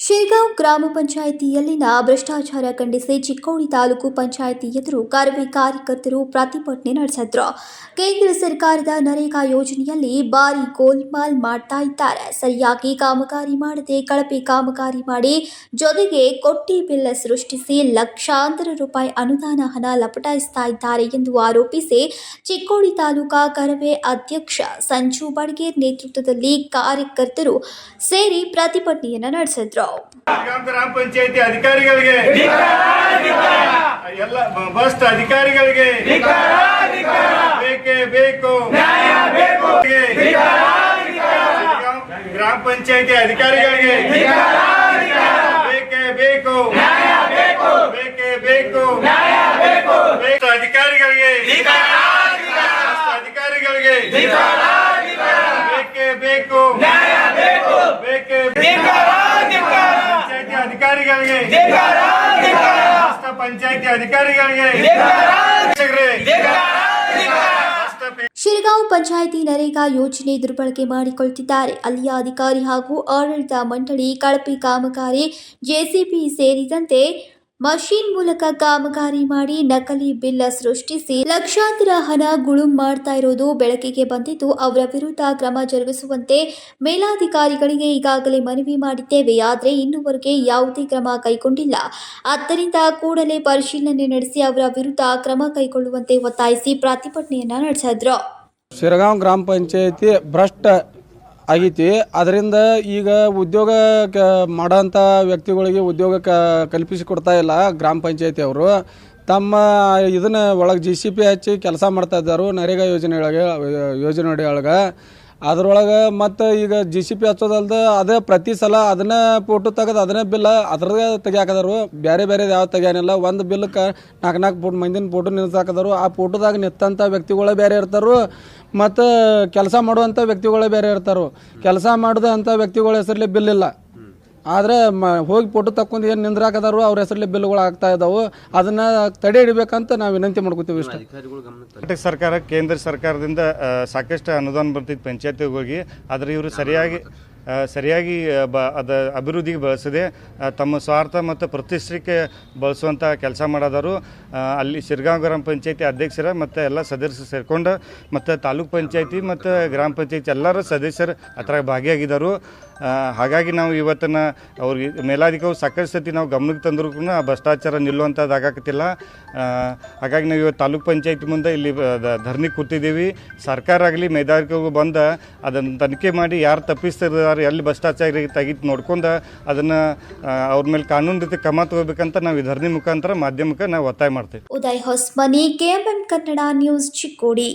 ಶಿರಗಾಂವ್ ಗ್ರಾಮ ಪಂಚಾಯಿತಿಯಲ್ಲಿನ ಭ್ರಷ್ಟಾಚಾರ ಖಂಡಿಸಿ ಚಿಕ್ಕೋಡಿ ತಾಲೂಕು ಪಂಚಾಯಿತಿ ಎದುರು ಕರವೇ ಕಾರ್ಯಕರ್ತರು ಪ್ರತಿಭಟನೆ ನಡೆಸಿದ್ರು. ಕೇಂದ್ರ ಸರ್ಕಾರದ ನರೇಗಾ ಯೋಜನೆಯಲ್ಲಿ ಭಾರಿ ಗೋಲ್ಮಾಲ್ ಮಾಡ್ತಾ ಇದ್ದಾರೆ. ಸರಿಯಾಗಿ ಕಾಮಗಾರಿ ಮಾಡದೆ ಕಳಪೆ ಕಾಮಗಾರಿ ಮಾಡಿ ಜೊತೆಗೆ ಕೊಟ್ಟಿ ಬಿಲ್ ಸೃಷ್ಟಿಸಿ ಲಕ್ಷಾಂತರ ರೂಪಾಯಿ ಅನುದಾನ ಹಣ ಲಪಟಾಯಿಸ್ತಾ ಇದ್ದಾರೆ ಎಂದು ಆರೋಪಿಸಿ ಚಿಕ್ಕೋಡಿ ತಾಲೂಕಾ ಕರವೇ ಅಧ್ಯಕ್ಷ ಸಂಜು ಬಡ್ಗೇರ್ ನೇತೃತ್ವದಲ್ಲಿ ಕಾರ್ಯಕರ್ತರು ಸೇರಿ ಪ್ರತಿಭಟನೆಯನ್ನು ನಡೆಸಿದ್ರು. ಗ್ರಾಮ ಪಂಚಾಯತಿ ಅಧಿಕಾರಿಗಳಿಗೆ ಎಲ್ಲ ಭ್ರಷ್ಟ ಅಧಿಕಾರಿಗಳಿಗೆ ಬೇಕೇ ಬೇಕು, ಗ್ರಾಮ ಪಂಚಾಯತಿ ಅಧಿಕಾರಿಗಳಿಗೆ ಬೇಕೇ ಬೇಕು, ಬೇಕೇ ಬೇಕು, ಅಧಿಕಾರಿಗಳಿಗೆ ಅಧಿಕಾರಿಗಳಿಗೆ ಬೇಕೇ ಬೇಕು, ಬೇಕೇ ಅಧಿಕಾರಿಗಳಿಗೆ ಪಂಚಾಯತಿ ಅಧಿಕಾರಿಗಳಿಗೆ ಶಿರಗಾಂವ್ ಪಂಚಾಯಿತಿ ನರೇಗಾ ಯೋಜನೆ ದುರ್ಬಳಕೆ ಮಾಡಿಕೊಳ್ಳುತ್ತಿದ್ದಾರೆ. ಅಲ್ಲಿಯ ಅಧಿಕಾರಿ ಹಾಗೂ ಆಡಳಿತ ಮಂಡಳಿ ಕಳಪೆ ಕಾಮಗಾರಿ, ಜೆಸಿಬಿ ಸೇರಿದಂತೆ ಮಷೀನ್ ಮೂಲಕ ಕಾಮಗಾರಿ ಮಾಡಿ ನಕಲಿ ಬಿಲ್ ಸೃಷ್ಟಿಸಿ ಲಕ್ಷಾಂತರ ಹಣ ಗುಳುಂ ಮಾಡ್ತಾ ಇರೋದು ಬೆಳಕಿಗೆ ಬಂದಿದ್ದು, ಅವರ ವಿರುದ್ಧ ಕ್ರಮ ಜರುಗಿಸುವಂತೆ ಮೇಲಾಧಿಕಾರಿಗಳಿಗೆ ಈಗಾಗಲೇ ಮನವಿ ಮಾಡಿದ್ದೇವೆ. ಆದರೆ ಇನ್ನೂವರೆಗೆ ಯಾವುದೇ ಕ್ರಮ ಕೈಗೊಂಡಿಲ್ಲ. ಆದ್ದರಿಂದ ಕೂಡಲೇ ಪರಿಶೀಲನೆ ನಡೆಸಿ ಅವರ ವಿರುದ್ಧ ಕ್ರಮ ಕೈಗೊಳ್ಳುವಂತೆ ಒತ್ತಾಯಿಸಿ ಪ್ರತಿಭಟನೆಯನ್ನ ನಡೆಸಿದ್ರು. ಶಿರಗಾಂವ್ ಗ್ರಾಮ ಪಂಚಾಯತಿ ಭ್ರಷ್ಟ ಆಗೈತಿ. ಅದರಿಂದ ಈಗ ಉದ್ಯೋಗ ಮಾಡೋಂಥ ವ್ಯಕ್ತಿಗಳಿಗೆ ಉದ್ಯೋಗ ಕಲ್ಪಿಸಿಕೊಡ್ತಾ ಇಲ್ಲ. ಗ್ರಾಮ ಪಂಚಾಯತಿ ಅವರು ತಮ್ಮ ಇದನ್ನು ಒಳಗೆ JCP ಹಚ್ಚಿ ಕೆಲಸ ಮಾಡ್ತಾ ಇದ್ದಾರೆ ನರೇಗಾ ಯೋಜನೆ ಒಳಗೆ. ಅದ್ರೊಳಗೆ ಮತ್ತು ಈಗ JCP ಹಚ್ಚೋದಲ್ದ ಅದೇ ಪ್ರತಿ ಸಲ ಅದನ್ನೇ ಫೋಟೋ ತೆಗೆದು ಅದನ್ನೇ ಬಿಲ್ ಅದ್ರದ್ದೇ ತೆಗಿಯಾಕದಾರು. ಬೇರೆ ಯಾವ ತೆಗಿಯಾನಿಲ್ಲ. ಒಂದು ಬಿಲ್ಕ್ಕೆ 4 ಮಂದಿನ ಫೋಟೋ ನಿಲ್ಸಾಕದಾರು. ಆ ಫೋಟೋದಾಗ ನಿಂತಂಥ ವ್ಯಕ್ತಿಗಳೇ ಬೇರೆ ಇರ್ತಾರೋ ಮತ್ತು ಕೆಲಸ ಮಾಡುವಂಥ ವ್ಯಕ್ತಿಗಳೇ ಬೇರೆ ಇರ್ತಾರೋ. ಕೆಲಸ ಮಾಡಿದಂಥ ವ್ಯಕ್ತಿಗಳ ಹೆಸರಲ್ಲಿ ಬಿಲ್ ಇಲ್ಲ. ಆದರೆ ಹೋಗಿ ಫೋಟೋ ತಕ್ಕೊಂಡು ಏನು ನಿಂದ್ರಾಕದಾರು ಅವ್ರ ಹೆಸರಲ್ಲಿ ಬಿಲ್ಗಳು ಆಗ್ತಾ ಇದ್ದಾವೆ. ಅದನ್ನು ತಡೆ ಹಿಡಿಬೇಕಂತ ನಾವು ವಿನಂತಿ ಮಾಡ್ಕೋತೀವಿ. ಇಷ್ಟ ಸರ್ಕಾರ ಕೇಂದ್ರ ಸರ್ಕಾರದಿಂದ ಸಾಕಷ್ಟು ಅನುದಾನ ಬರ್ತಿತ್ತು ಪಂಚಾಯತಿಗಳಿಗೆ. ಆದರೆ ಇವರು ಸರಿಯಾಗಿ ಅದ ಅಭಿವೃದ್ಧಿಗೆ ಬಳಸದೆ ತಮ್ಮ ಸ್ವಾರ್ಥ ಮತ್ತು ಪ್ರತಿಷ್ಠೆಗೆ ಬಳಸುವಂಥ ಕೆಲಸ ಮಾಡೋದಾರು. ಅಲ್ಲಿ ಶಿರಗಾಂವ್ ಗ್ರಾಮ ಪಂಚಾಯತಿ ಅಧ್ಯಕ್ಷರ ಮತ್ತು ಎಲ್ಲ ಸದಸ್ಯರು ಸೇರಿಕೊಂಡು ಮತ್ತು ತಾಲೂಕು ಪಂಚಾಯತಿ ಮತ್ತು ಗ್ರಾಮ ಪಂಚಾಯತಿ ಎಲ್ಲರೂ ಸದಸ್ಯರು ಅದ್ರಾಗ ಭಾಗಿಯಾಗಿದ್ದರು. ಹಾಗಾಗಿ ನಾವು ಇವತ್ತಿನ ಅವ್ರಿಗೆ ಮೇಲಾಧಿಕಾರಿ ಸಾಕಷ್ಟು ಸತಿ ನಾವು ಗಮನಕ್ಕೆ ತಂದರೂ ಕೂಡ ಆ ಭ್ರಷ್ಟಾಚಾರ ನಿಲ್ಲುವಂಥದ್ದು ಆಗಾಕತ್ತಿಲ್ಲ. ಹಾಗಾಗಿ ನಾವು ಇವತ್ತು ತಾಲೂಕು ಪಂಚಾಯತಿ ಮುಂದೆ ಇಲ್ಲಿ ಧರಣಿ ಕೂತಿದ್ದೀವಿ. ಸರ್ಕಾರ ಆಗಲಿ ಮೇಲಾಧಿಕಾರಿಗಳು ಬಂದು ಅದನ್ನು ತನಿಖೆ ಮಾಡಿ ಯಾರು ತಪ್ಪಿಸ್ತಿದ್ದಾರೆ, ಎಲ್ಲಿ ಭ್ರಷ್ಟಾಚಾರ ತೆಗಿತು ನೋಡ್ಕೊಂಡು ಅದನ್ನು ಅವ್ರ ಮೇಲೆ ಕಾನೂನು ರೀತಿ ಕ್ರಮ ತಗೋಬೇಕಂತ ನಾವು ಈ ಧರಣಿ ಮುಖಾಂತರ ಮಾಧ್ಯಮಕ್ಕೆ ನಾವು ಒತ್ತಾಯ ಮಾಡ್ತೇವೆ. Uday Hosmani, KMN Kannada news, Chikkodi.